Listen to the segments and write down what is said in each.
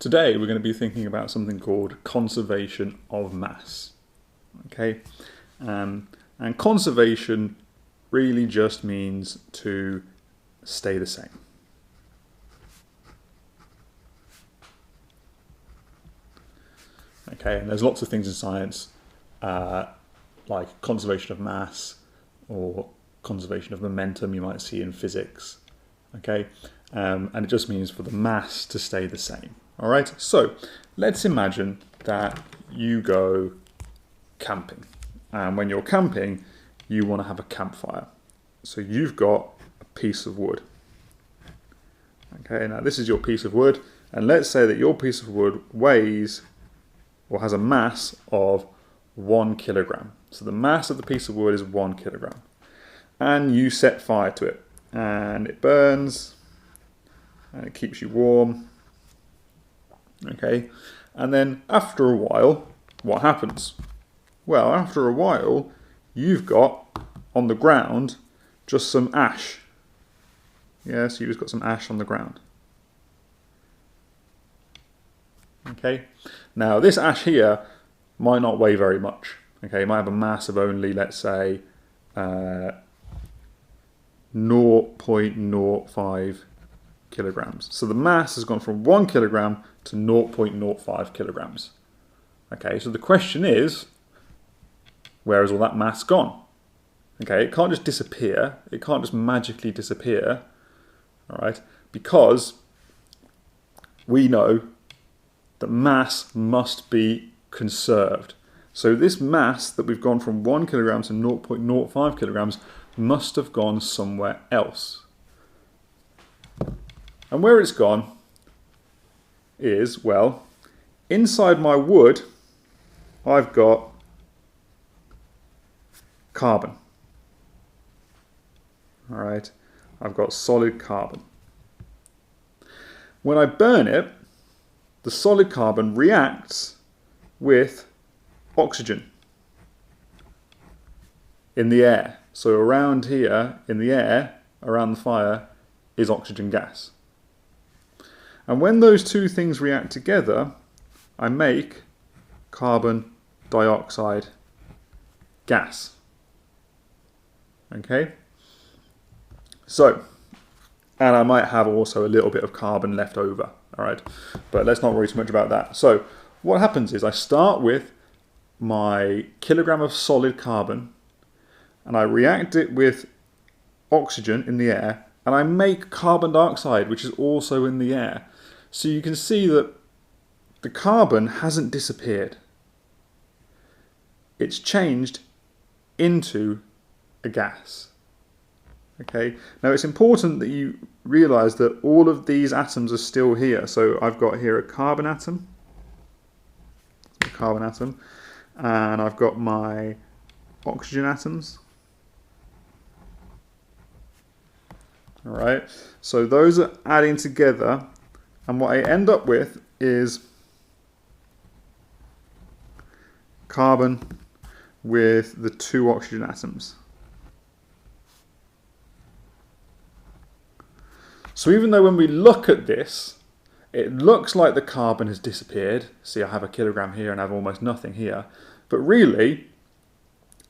Today we're going to be thinking about something called conservation of mass. Okay, and conservation really just means to stay the same. Okay, and there's lots of things in science like conservation of mass or conservation of momentum you might see in physics. Okay, and it just means for the mass to stay the same. All right, so let's imagine that you go camping, and when you're camping you want to have a campfire. So you've got a piece of wood. Okay, now this is your piece of wood, and let's say that your piece of wood weighs or has a mass of 1 kilogram. So the mass of the piece of wood is 1 kilogram, and you set fire to it, and it burns, and it keeps you warm. Okay, and then after a while, what happens? Well, after a while, you've got on the ground just some ash. Yeah, so you've just got some ash on the ground. Okay, now this ash here might not weigh very much. Okay, it might have a mass of only, let's say, 0.05 kilograms. So the mass has gone from 1 kilogram to 0.05 kilograms. Okay, so the question is, where has all that mass gone? Okay, it can't just disappear. It can't just magically disappear. All right, because we know that mass must be conserved. So this mass that we've gone from 1 kilogram to 0.05 kilograms must have gone somewhere else. And where it's gone is, well, inside my wood, I've got carbon. All right, I've got solid carbon. When I burn it, the solid carbon reacts with oxygen in the air. So around here, in the air, around the fire, is oxygen gas. And when those two things react together, I make carbon dioxide gas. Okay? So, and I might have also a little bit of carbon left over. All right, but let's not worry too much about that. So what happens is I start with my kilogram of solid carbon, and I react it with oxygen in the air, and I make carbon dioxide, which is also in the air. So you can see that the carbon hasn't disappeared. It's changed into a gas. Okay, now it's important that you realize that all of these atoms are still here. So I've got here a carbon atom, and I've got my oxygen atoms. All right, so those are adding together, and what I end up with is carbon with the 2 oxygen atoms. So even though when we look at this, it looks like the carbon has disappeared. See, I have a kilogram here and I have almost nothing here. But really,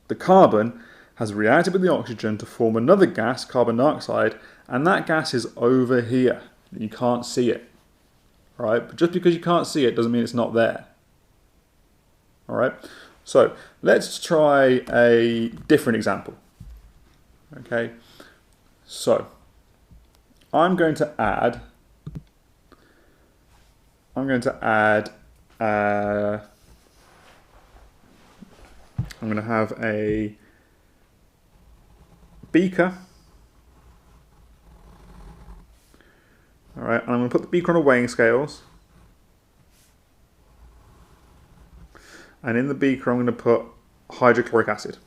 the carbon has reacted with the oxygen to form another gas, carbon dioxide, and that gas is over here. You can't see it. All right? But just because you can't see it doesn't mean it's not there. All right? So let's try a different example. Okay? So I'm going to add I'm going to have a beaker. All right, and I'm going to put the beaker on a weighing scales. And in the beaker, I'm going to put hydrochloric acid.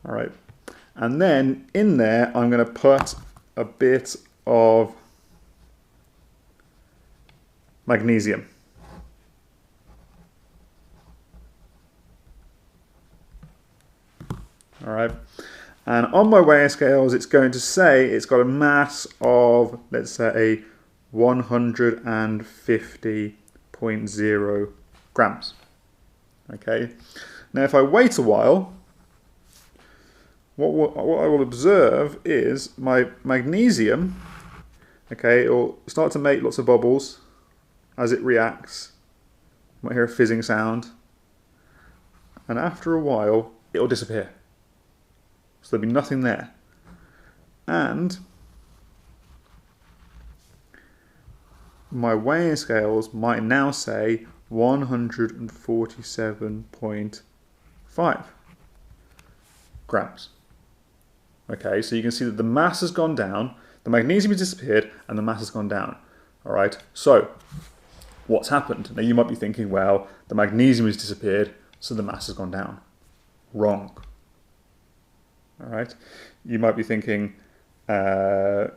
All right, and then in there, I'm going to put a bit of magnesium. All right, And on my weighing scales, it's going to say it's got a mass of, let's say, 150.0 grams. Okay. Now, if I wait a while, what I will observe is my magnesium, okay, it will start to make lots of bubbles as it reacts. You might hear a fizzing sound. And after a while, it will disappear. So there'll be nothing there. And my weighing scales might now say 147.5 grams. Okay, so you can see that the mass has gone down, the magnesium has disappeared, and the mass has gone down. All right, so what's happened? Now you might be thinking, well, the magnesium has disappeared, so the mass has gone down. Wrong. All right, you might be thinking that,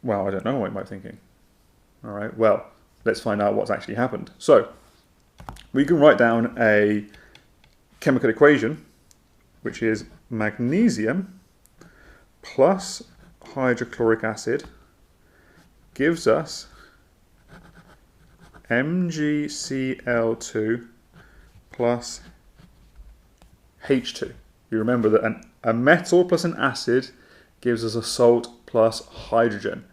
well, I don't know what you might be thinking. All right, well, let's find out what's actually happened. So we can write down a chemical equation, which is magnesium plus hydrochloric acid gives us MgCl2 plus H2. You remember that a metal plus an acid gives us a salt plus hydrogen.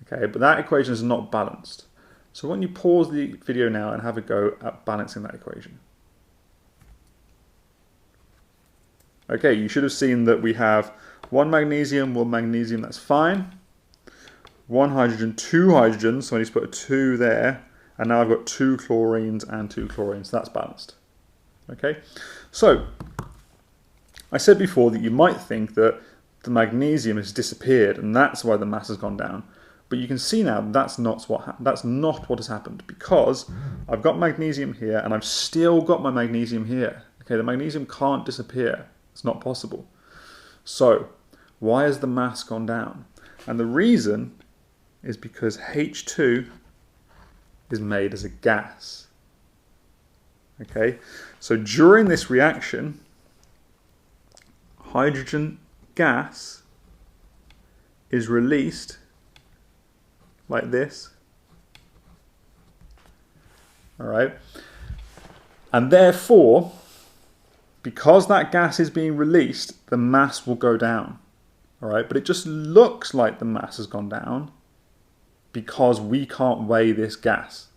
Okay, but that equation is not balanced. So why don't you pause the video now and have a go at balancing that equation. Okay, you should have seen that we have one magnesium, that's fine. One hydrogen, two hydrogens, so I need to put a 2 there. And now I've got 2 chlorines and 2 chlorines, so that's balanced. Okay, so I said before that you might think that the magnesium has disappeared and that's why the mass has gone down. But you can see now that's not what has happened, because I've got magnesium here and I've still got my magnesium here. Okay, the magnesium can't disappear. It's not possible. So why has the mass gone down? And the reason is because H2 is made as a gas. Okay, so during this reaction, hydrogen gas is released like this. All right, and therefore, because that gas is being released, the mass will go down. All right, but it just looks like the mass has gone down because we can't weigh this gas.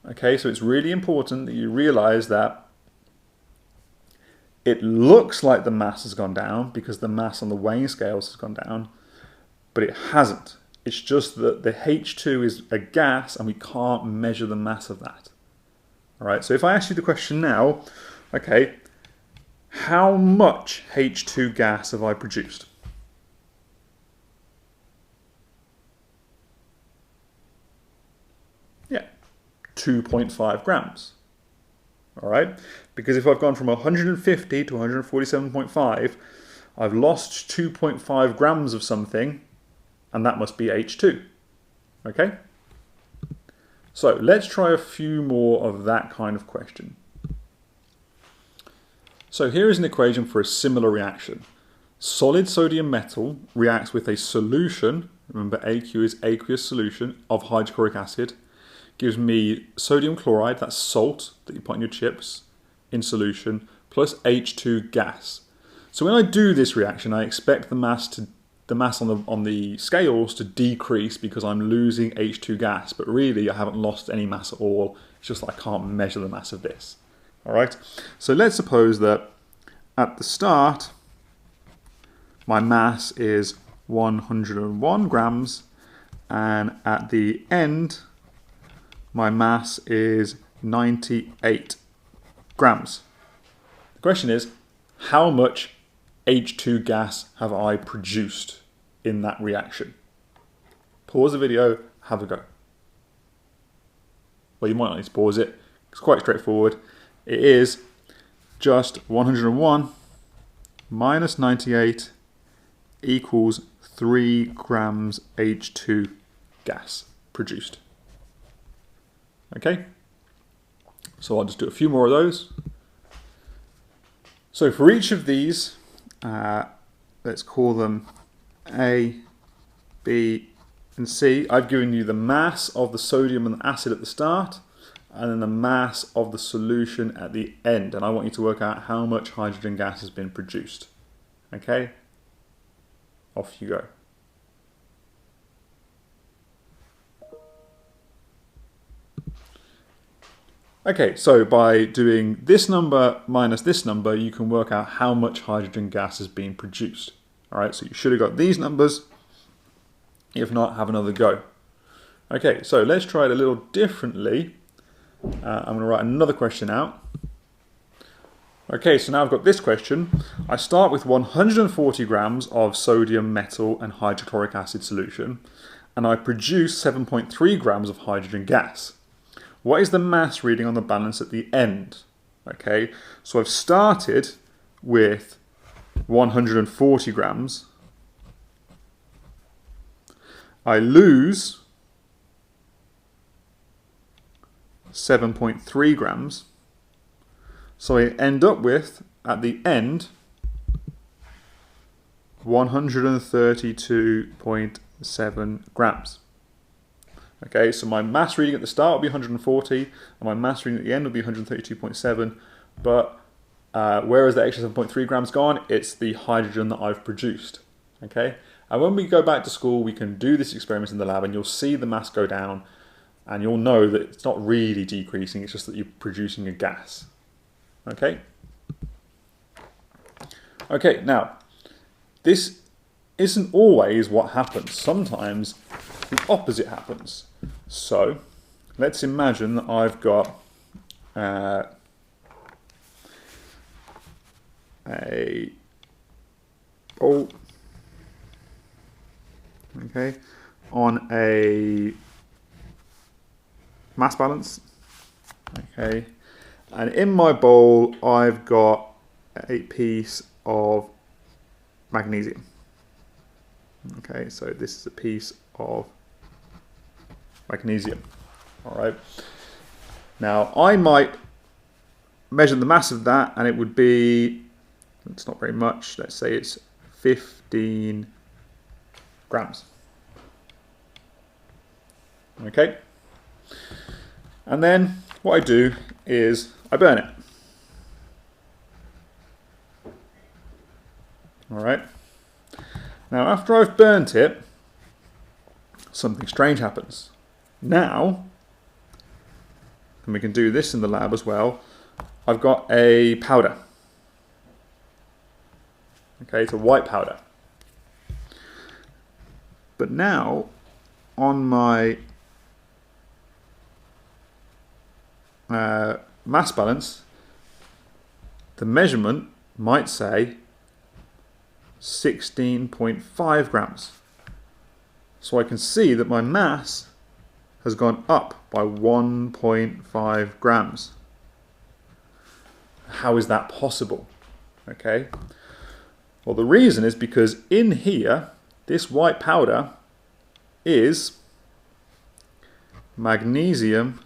Okay, so it's really important that you realize that it looks like the mass has gone down because the mass on the weighing scales has gone down, but it hasn't. It's just that the H2 is a gas and we can't measure the mass of that. All right, so if I ask you the question now, okay, how much H2 gas have I produced? Yeah, 2.5 grams. All right, because if I've gone from 150 to 147.5, I've lost 2.5 grams of something, and that must be H2. Okay? So let's try a few more of that kind of question. So here is an equation for a similar reaction. Solid sodium metal reacts with a solution, remember AQ is aqueous solution, of hydrochloric acid, gives me sodium chloride, that's salt that you put in your chips, in solution, plus H2 gas. So when I do this reaction, I expect the mass on the scales to decrease because I'm losing H2 gas, but really I haven't lost any mass at all. It's just that I can't measure the mass of this. All right, so let's suppose that at the start, my mass is 101 grams, and at the end, my mass is 98 grams. The question is, how much H2 gas have I produced in that reaction? Pause the video, have a go. Well, you might not need to pause it. It's quite straightforward. It is just 101 minus 98 equals 3 grams H2 gas produced. Okay? So I'll just do a few more of those. So for each of these, let's call them A, B, and C. I've given you the mass of the sodium and the acid at the start, and then the mass of the solution at the end. And I want you to work out how much hydrogen gas has been produced. Okay? Off you go. Okay, so by doing this number minus this number, you can work out how much hydrogen gas has been produced. All right, so you should have got these numbers. If not, have another go. Okay, so let's try it a little differently. I'm going to write another question out. Okay, so now I've got this question. I start with 140 grams of sodium, metal, and hydrochloric acid solution, and I produce 7.3 grams of hydrogen gas. What is the mass reading on the balance at the end? Okay, so I've started with 140 grams. I lose 7.3 grams. So I end up with, at the end, 132.7 grams. Okay, so my mass reading at the start will be 140, and my mass reading at the end will be 132.7, but where is the extra 7.3 grams gone? It's the hydrogen that I've produced. Okay, and when we go back to school, we can do this experiment in the lab, and you'll see the mass go down, and you'll know that it's not really decreasing, it's just that you're producing a gas. Okay? Okay, now, this isn't always what happens. Sometimes the opposite happens. So, let's imagine that I've got a bowl, okay, on a mass balance, okay, and in my bowl I've got a piece of magnesium. Okay, so this is a piece of magnesium. All right. Now I might measure the mass of that, and it would be, it's not very much, let's say it's 15 grams. Okay. And then what I do is I burn it. All right. Now, after I've burnt it, something strange happens. Now, and we can do this in the lab as well, I've got a powder. Okay, it's a white powder. But now, on my mass balance, the measurement might say 16.5 grams. So I can see that my mass has gone up by 1.5 grams. How is that possible? Okay. Well, the reason is because in here, this white powder is magnesium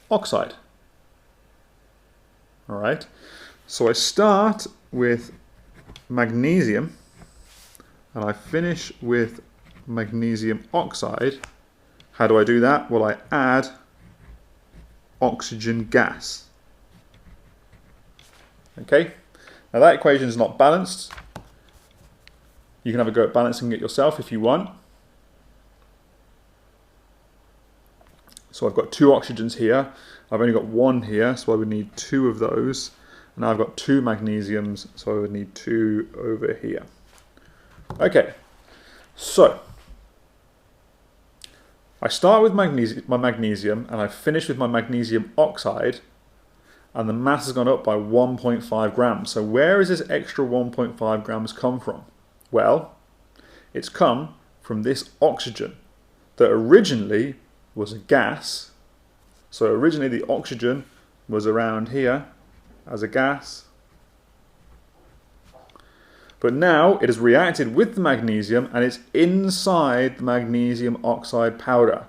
oxide. All right. So I start with magnesium and I finish with magnesium oxide. How do I do that? Well, I add oxygen gas. Okay, now that equation is not balanced. You can have a go at balancing it yourself if you want. So I've got two oxygens here. I've only got one here, so I would need two of those. And now I've got two magnesiums, so I would need two over here. Okay, so I start with my magnesium and I finish with my magnesium oxide, and the mass has gone up by 1.5 grams. So where has this extra 1.5 grams come from? Well, it's come from this oxygen that originally was a gas. So originally the oxygen was around here as a gas, but now it has reacted with the magnesium and it's inside the magnesium oxide powder.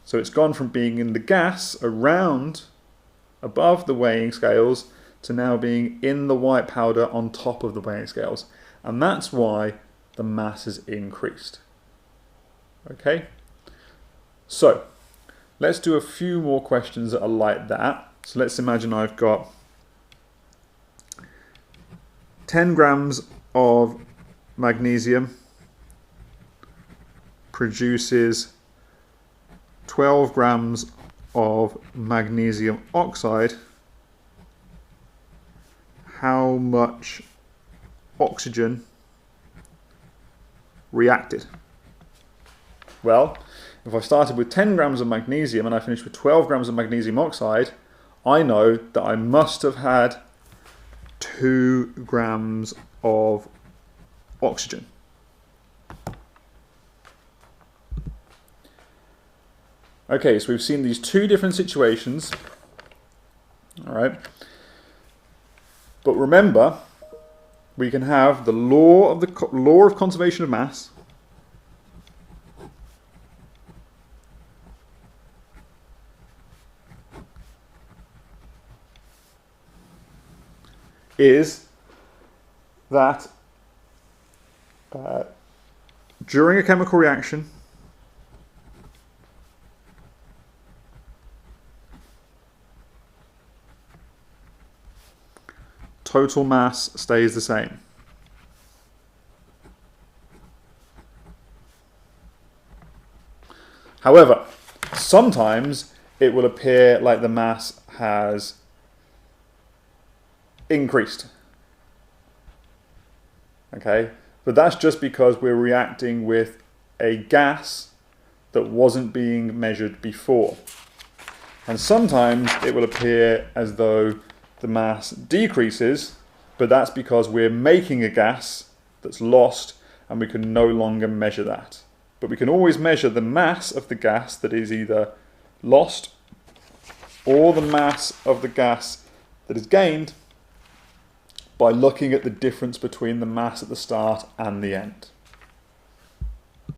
So it's gone from being in the gas around above the weighing scales to now being in the white powder on top of the weighing scales. And that's why the mass is increased. Okay? So, let's do a few more questions that are like that. So let's imagine I've got 10 grams of magnesium produces 12 grams of magnesium oxide. How much oxygen reacted? Well, if I started with 10 grams of magnesium and I finished with 12 grams of magnesium oxide, I know that I must have had 2 grams of oxygen. Okay, so we've seen these two different situations. All right. But remember, we can have the law of conservation of mass, is that during a chemical reaction, total mass stays the same. However, sometimes it will appear like the mass has increased. Okay, but that's just because we're reacting with a gas that wasn't being measured before. And sometimes it will appear as though the mass decreases, but that's because we're making a gas that's lost and we can no longer measure that. But we can always measure the mass of the gas that is either lost or the mass of the gas that is gained by looking at the difference between the mass at the start and the end.